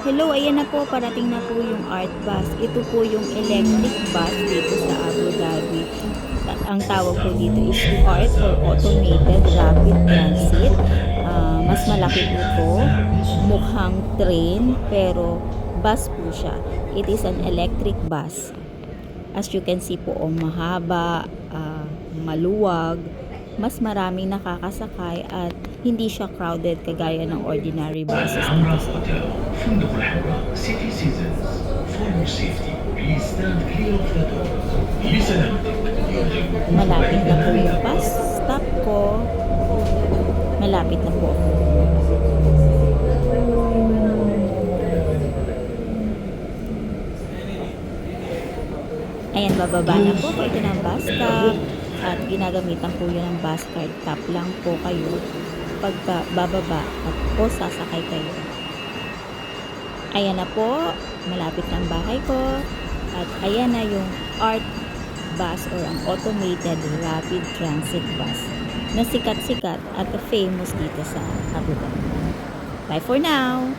Hello, ayan na po, parating na po yung art bus. Ito po yung electric bus dito sa Abu Dhabi. Ang tawag po dito is ART or Automated Rapid Transit. Mas malaki po ito, mukhang train, pero bus po siya. It is an electric bus. As you can see po, mahaba, maluwag, mas maraming nakakasakay at hindi siya crowded kagaya ng ordinary buses dito sa فندق الحمراء City Seasons. For your safety, please stand clear of the door. لسلامتك يرجى Malapit na po yung bus stop ko. Malapit na po. Ayan, bababa na po. Ito na ang bus stop. At ginagamitan po yun ng bus card. Tap lang po kayo pagka bababa at po sasakay kayo. Ayan na po. Malapit na ang bahay ko. At ayan na yung art bus or ang automated rapid transit bus na sikat-sikat at famous dito sa Abu Dhabi. Bye for now!